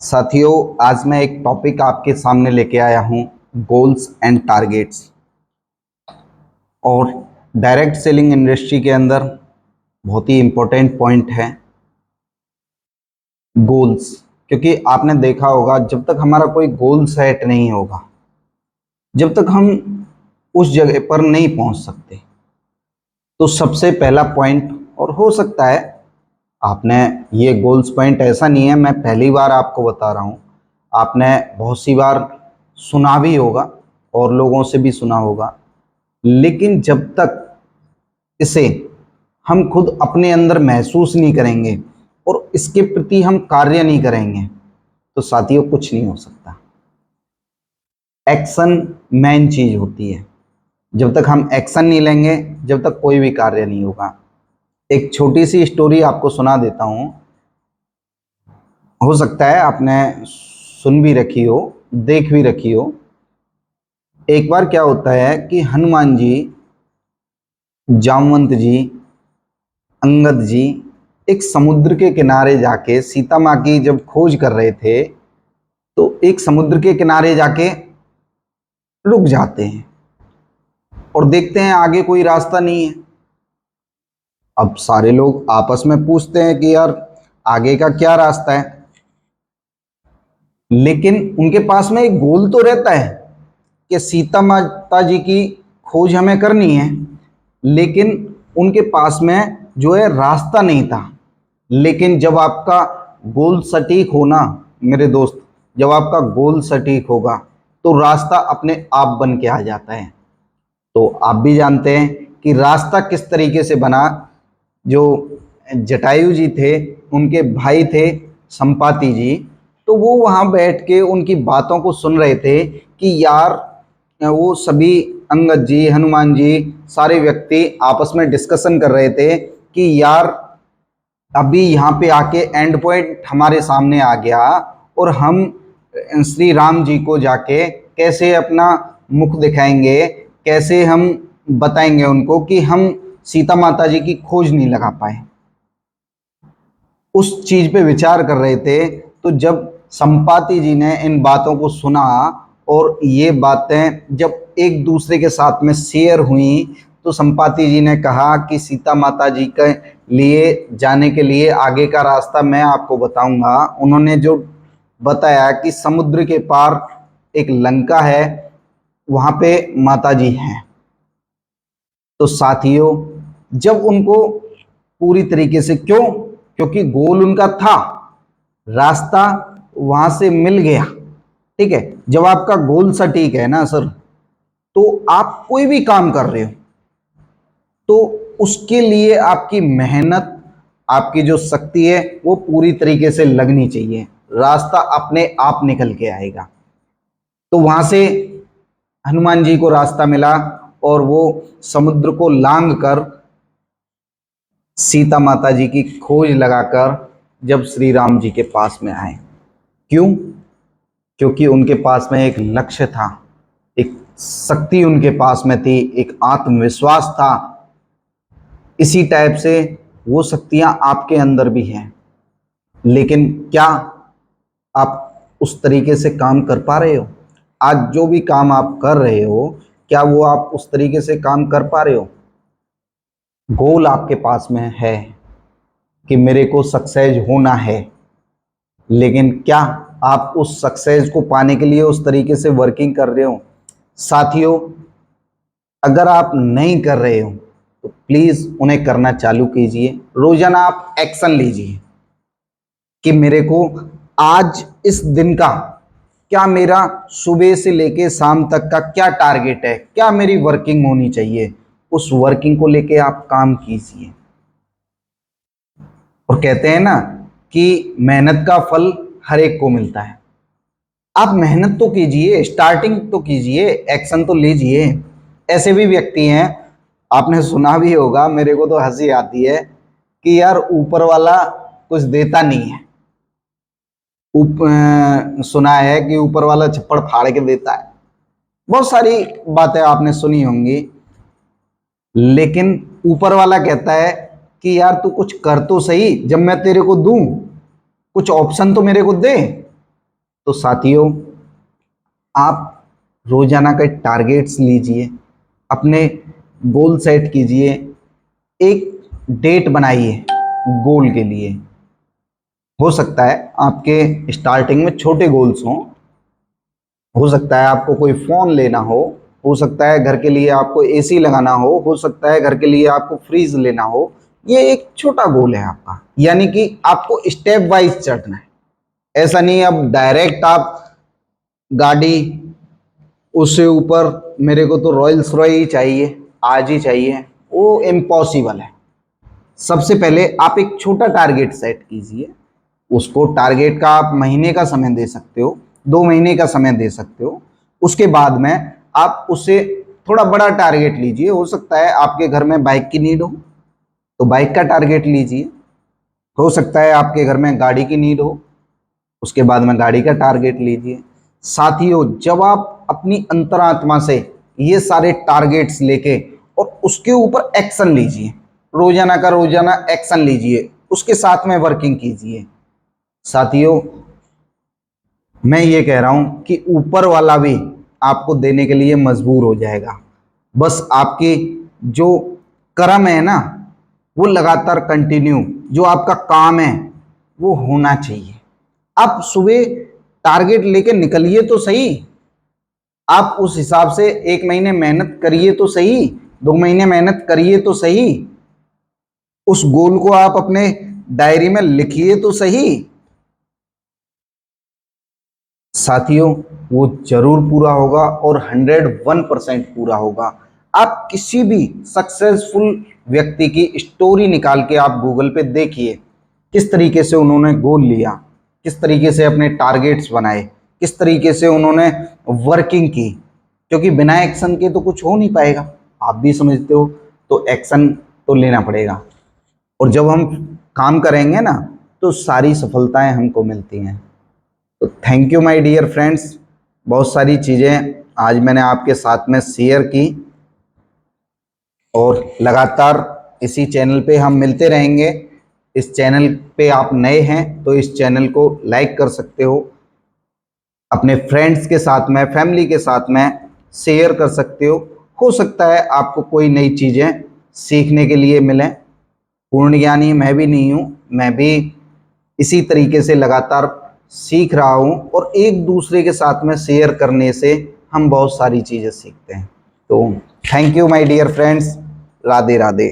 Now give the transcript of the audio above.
साथियों, आज मैं एक टॉपिक आपके सामने लेके आया हूँ, गोल्स एंड टारगेट्स। और डायरेक्ट सेलिंग इंडस्ट्री के अंदर बहुत ही इम्पोर्टेंट पॉइंट है गोल्स। क्योंकि आपने देखा होगा, जब तक हमारा कोई गोल सेट नहीं होगा, जब तक हम उस जगह पर नहीं पहुंच सकते। तो सबसे पहला पॉइंट, और हो सकता है आपने ये गोल्स पॉइंट, ऐसा नहीं है मैं पहली बार आपको बता रहा हूँ, आपने बहुत सी बार सुना भी होगा और लोगों से भी सुना होगा, लेकिन जब तक इसे हम खुद अपने अंदर महसूस नहीं करेंगे और इसके प्रति हम कार्य नहीं करेंगे तो साथियों कुछ नहीं हो सकता। एक्शन मेन चीज होती है। जब तक हम एक्शन नहीं लेंगे, जब तक कोई भी कार्य नहीं होगा। एक छोटी सी स्टोरी आपको सुना देता हूँ, हो सकता है आपने सुन भी रखी हो, देख भी रखी हो। एक बार क्या होता है कि हनुमान जी, जामवंत जी, अंगद जी एक समुद्र के किनारे जाके सीता माँ की जब खोज कर रहे थे, तो एक समुद्र के किनारे जाके रुक जाते हैं और देखते हैं आगे कोई रास्ता नहीं है। अब सारे लोग आपस में पूछते हैं कि यार आगे का क्या रास्ता है, लेकिन उनके पास में एक गोल तो रहता है कि सीता माता जी की खोज हमें करनी है, लेकिन उनके पास में जो है रास्ता नहीं था। लेकिन जब आपका गोल सटीक होना मेरे दोस्त, जब आपका गोल सटीक होगा तो रास्ता अपने आप बन के आ जाता है। तो आप भी जानते हैं कि रास्ता किस तरीके से बना। जो जटायु जी थे, उनके भाई थे संपाति जी, तो वो वहाँ बैठ के उनकी बातों को सुन रहे थे कि यार, वो सभी अंगद जी, हनुमान जी, सारे व्यक्ति आपस में डिस्कशन कर रहे थे कि यार अभी यहाँ पे आके एंड पॉइंट हमारे सामने आ गया और हम श्री राम जी को जाके कैसे अपना मुख दिखाएंगे, कैसे हम बताएंगे उनको कि हम सीता माता जी की खोज नहीं लगा पाए। उस चीज पे विचार कर रहे थे। तो जब संपाति जी ने इन बातों को सुना और ये बातें जब एक दूसरे के साथ में शेयर हुई, तो संपाति जी ने कहा कि सीता माता जी के लिए जाने के लिए आगे का रास्ता मैं आपको बताऊंगा। उन्होंने जो बताया कि समुद्र के पार एक लंका है, वहां पे माता जी हैं। तो साथियों, जब उनको पूरी तरीके से, क्योंकि गोल उनका था, रास्ता वहां से मिल गया। ठीक है, जब आपका गोल सटीक है ना सर, तो आप कोई भी काम कर रहे हो तो उसके लिए आपकी मेहनत, आपकी जो शक्ति है वो पूरी तरीके से लगनी चाहिए। रास्ता अपने आप निकल के आएगा। तो वहां से हनुमान जी को रास्ता मिला और वो समुद्र को लांग कर सीता माता जी की खोज लगाकर जब श्री राम जी के पास में आए। क्यों? क्योंकि उनके पास में एक लक्ष्य था, एक शक्ति उनके पास में थी, एक आत्मविश्वास था। इसी टाइप से वो शक्तियां आपके अंदर भी हैं, लेकिन क्या आप उस तरीके से काम कर पा रहे हो? आज जो भी काम आप कर रहे हो, क्या वो आप उस तरीके से काम कर पा रहे हो? गोल आपके पास में है कि मेरे को सक्सेस होना है, लेकिन क्या आप उस सक्सेस को पाने के लिए उस तरीके से वर्किंग कर रहे हो? साथियों, अगर आप नहीं कर रहे हो तो प्लीज उन्हें करना चालू कीजिए। रोजाना आप एक्शन लीजिए कि मेरे को आज इस दिन का क्या, मेरा सुबह से लेके शाम तक का क्या टारगेट है, क्या मेरी वर्किंग होनी चाहिए, उस वर्किंग को लेके आप काम कीजिए। और कहते हैं ना कि मेहनत का फल हर एक को मिलता है। आप मेहनत तो कीजिए, स्टार्टिंग तो कीजिए, एक्शन तो लीजिए। ऐसे भी व्यक्ति हैं, आपने सुना भी होगा, मेरे को तो हंसी आती है कि यार ऊपर वाला कुछ देता नहीं है। सुना है कि ऊपर वाला छप्पड़ फाड़ के देता है। बहुत सारी बातें आपने सुनी होंगी, लेकिन ऊपर वाला कहता है कि यार तू कुछ कर तो सही, जब मैं तेरे को दूं कुछ ऑप्शन तो मेरे को दे। तो साथियों, आप रोजाना के टारगेट्स लीजिए, अपने गोल सेट कीजिए, एक डेट बनाइए गोल के लिए। हो सकता है आपके स्टार्टिंग में छोटे गोल्स हों, हो सकता है आपको कोई फोन लेना हो सकता है घर के लिए आपको एसी लगाना हो सकता है घर के लिए आपको फ्रीज लेना हो। ये एक छोटा गोल है आपका, यानी कि आपको स्टेप वाइज चढ़ना है। ऐसा नहीं अब डायरेक्ट आप गाड़ी, उससे ऊपर मेरे को तो रॉयल्स रॉय चाहिए, आज ही चाहिए, वो इम्पॉसिबल है। सबसे पहले आप एक छोटा टारगेट सेट कीजिए। उसको टारगेट का आप महीने का समय दे सकते हो, 2 महीने का समय दे सकते हो। उसके बाद में आप उससे थोड़ा बड़ा टारगेट लीजिए। हो सकता है आपके घर में बाइक की नीड हो तो बाइक का टारगेट लीजिए। हो सकता है आपके घर में गाड़ी की नीड हो, उसके बाद में गाड़ी का टारगेट लीजिए। साथियों, जब आप अपनी अंतरात्मा से ये सारे टारगेट्स लेके और उसके ऊपर एक्शन लीजिए, रोजाना का रोजाना एक्शन लीजिए, उसके साथ में वर्किंग कीजिए। साथियों, मैं ये कह रहा हूं कि ऊपर वाला भी आपको देने के लिए मजबूर हो जाएगा। बस आपकी जो कर्म है ना, वो लगातार कंटिन्यू, जो आपका काम है वो होना चाहिए। आप सुबह टारगेट लेके निकलिए तो सही, आप उस हिसाब से 1 महीने मेहनत करिए तो सही, 2 महीने मेहनत करिए तो सही, उस गोल को आप अपने डायरी में लिखिए तो सही। साथियों, वो जरूर पूरा होगा और 101% पूरा होगा। आप किसी भी सक्सेसफुल व्यक्ति की स्टोरी निकाल के आप गूगल पे देखिए, किस तरीके से उन्होंने गोल लिया, किस तरीके से अपने टारगेट्स बनाए, किस तरीके से उन्होंने वर्किंग की। क्योंकि बिना एक्शन के तो कुछ हो नहीं पाएगा, आप भी समझते हो। तो एक्शन तो लेना पड़ेगा, और जब हम काम करेंगे ना तो सारी सफलताएं हमको मिलती हैं। तो thank you my dear friends, बहुत सारी चीज़ें आज मैंने आपके साथ में शेयर की, और लगातार इसी चैनल पे हम मिलते रहेंगे। इस चैनल पे आप नए हैं तो इस चैनल को लाइक कर सकते हो, अपने फ्रेंड्स के साथ में, फैमिली के साथ में शेयर कर सकते हो सकता है आपको कोई नई चीज़ें सीखने के लिए मिलें। पूर्ण ज्ञानी मैं भी नहीं हूँ, मैं भी इसी तरीके से लगातार सीख रहा हूँ, और एक दूसरे के साथ में शेयर करने से हम बहुत सारी चीज़ें सीखते हैं। तो thank you my dear friends, Radhe Radhe.